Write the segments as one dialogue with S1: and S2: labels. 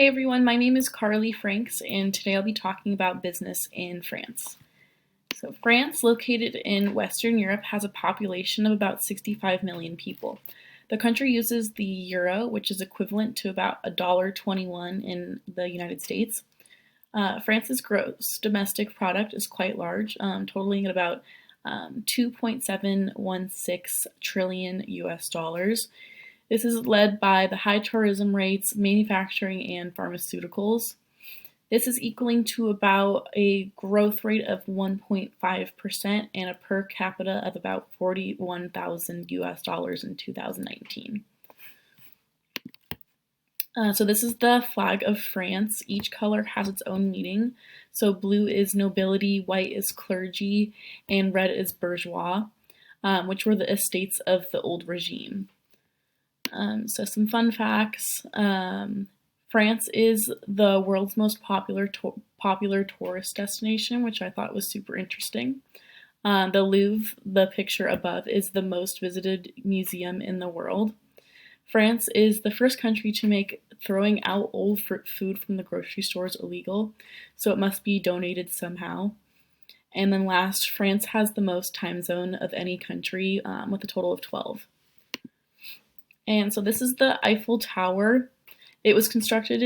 S1: Hey everyone, my name is Carly Franks, and today I'll be talking about business in France. So, France, located in Western Europe, has a population of about 65 million people. The country uses the euro, which is equivalent to about $1.21 in the United States. France's gross domestic product is quite large, totaling at about 2.716 trillion US dollars. This is led by the high tourism rates, manufacturing, and pharmaceuticals. This is equaling to about a growth rate of 1.5% and a per capita of about 41,000 US dollars in 2019. So this is the flag of France. Each color has its own meaning. So blue is nobility, white is clergy, and red is bourgeois, which were the estates of the old regime. So some fun facts. France is the world's most popular tourist destination, which I thought was super interesting. The Louvre, the picture above, is the most visited museum in the world. France is the first country to make throwing out old food from the grocery stores illegal, so it must be donated somehow. And then last, France has the most time zone of any country, with a total of 12. And so this is the Eiffel Tower. It was constructed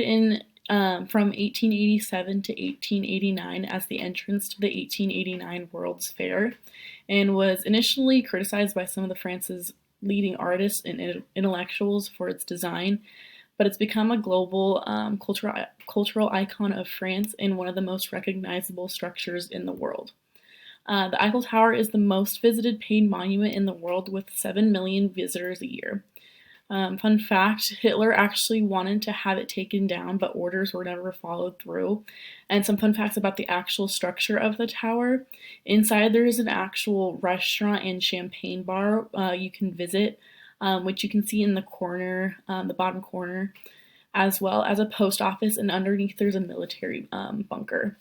S1: from 1887 to 1889 as the entrance to the 1889 World's Fair, and was initially criticized by some of France's leading artists and intellectuals for its design, but it's become a global cultural icon of France and one of the most recognizable structures in the world. The Eiffel Tower is the most visited paid monument in the world, with 7 million visitors a year. Fun fact, Hitler actually wanted to have it taken down, but orders were never followed through. And some fun facts about the actual structure of the tower. Inside there is an actual restaurant and champagne bar you can visit, which you can see in the corner, the bottom corner, as well as a post office, and underneath there's a military bunker.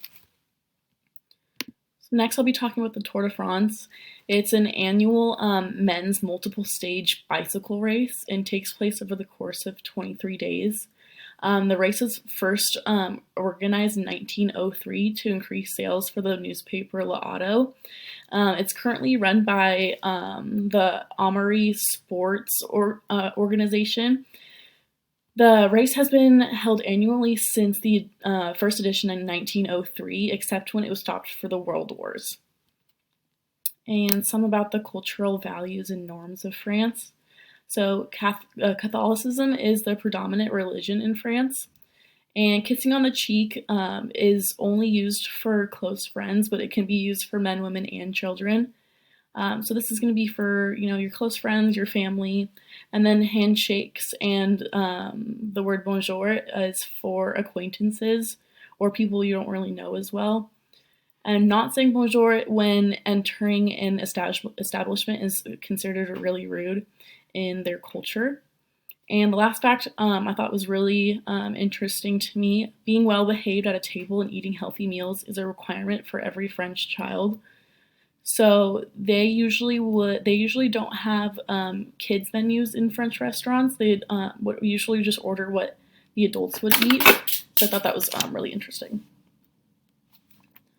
S1: Next, I'll be talking about the Tour de France. It's an annual men's multiple stage bicycle race and takes place over the course of 23 days. The race was first organized in 1903 to increase sales for the newspaper L'Auto. It's currently run by the Amaury Sports organization. The race has been held annually since the first edition in 1903, except when it was stopped for the World Wars. And some about the cultural values and norms of France. So Catholicism is the predominant religion in France, and kissing on the cheek is only used for close friends, but it can be used for men, women, and children. So this is going to be for, your close friends, your family, and then handshakes and the word bonjour is for acquaintances or people you don't really know as well. And not saying bonjour when entering an establishment is considered really rude in their culture. And the last fact I thought was really interesting to me: being well behaved at a table and eating healthy meals is a requirement for every French child. So they usually don't have kids menus in French restaurants. They would usually just order what the adults would eat. So I thought that was really interesting.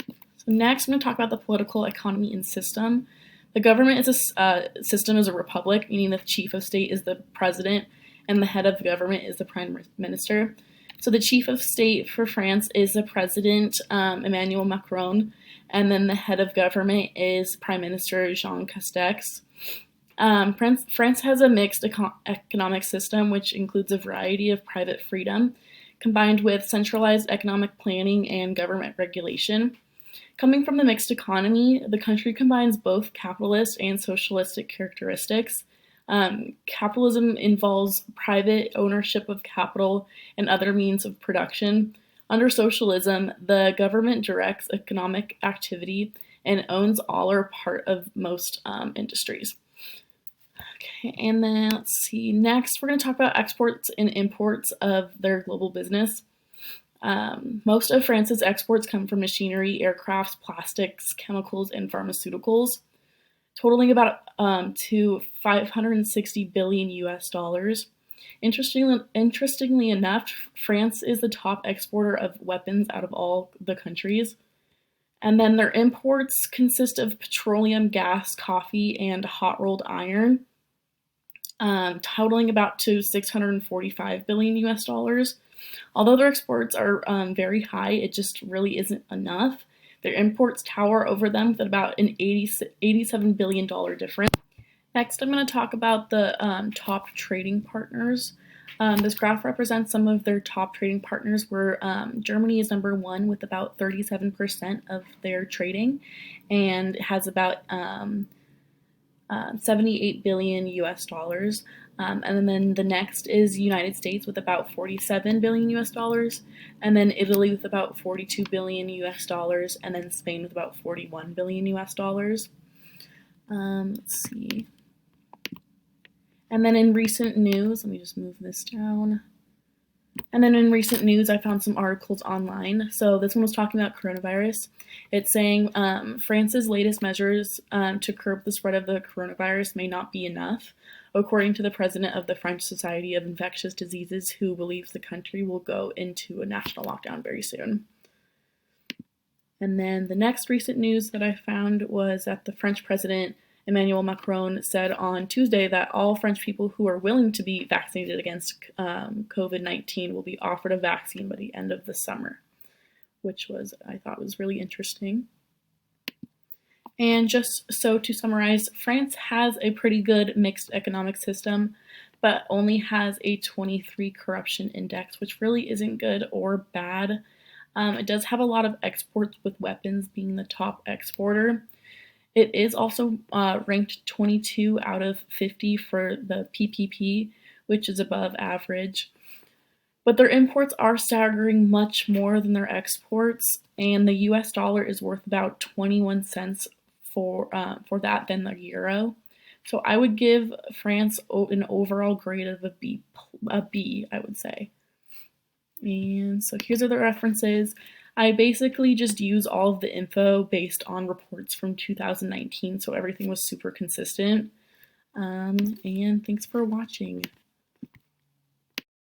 S1: So next, I'm going to talk about the political economy and system. The government is a republic, meaning the chief of state is the president and the head of government is the prime minister. So the chief of state for France is the president, Emmanuel Macron, and then the head of government is Prime Minister Jean Castex. France has a mixed economic system, which includes a variety of private freedom, combined with centralized economic planning and government regulation. Coming from the mixed economy, the country combines both capitalist and socialistic characteristics. Capitalism involves private ownership of capital and other means of production. Under socialism, the government directs economic activity and owns all or part of most industries. Okay, and then let's see. Next, we're going to talk about exports and imports of their global business. Most of France's exports come from machinery, aircrafts, plastics, chemicals, and pharmaceuticals, totaling about to 560 billion US dollars. Interestingly enough, France is the top exporter of weapons out of all the countries. And then their imports consist of petroleum, gas, coffee, and hot rolled iron, totaling about to 645 billion US dollars. Although their exports are very high, it just really isn't enough. Their imports tower over them with about an $87 billion difference. Next, I'm going to talk about the top trading partners. This graph represents some of their top trading partners, where Germany is number one with about 37% of their trading, and has about 78 billion US dollars. And then the next is United States with about 47 billion US dollars, and then Italy with about 42 billion US dollars, and then Spain with about 41 billion US dollars. Let's see. And then in recent news, let me just move this down. And then in recent news, I found some articles online. So this one was talking about coronavirus. It's saying France's latest measures to curb the spread of the coronavirus may not be enough, according to the president of the French Society of Infectious Diseases, who believes the country will go into a national lockdown very soon. And then the next recent news that I found was that the French president Emmanuel Macron said on Tuesday that all French people who are willing to be vaccinated against COVID-19 will be offered a vaccine by the end of the summer, which I thought was really interesting. And just so to summarize, France has a pretty good mixed economic system, but only has a 23 corruption index, which really isn't good or bad. It does have a lot of exports, with weapons being the top exporter. It is also ranked 22 out of 50 for the PPP, which is above average. But their imports are staggering much more than their exports, and the US dollar is worth about 21 cents for that than the euro. So I would give France an overall grade of a B, I would say. And so here's other references. I basically just use all of the info based on reports from 2019, so everything was super consistent. And thanks for watching.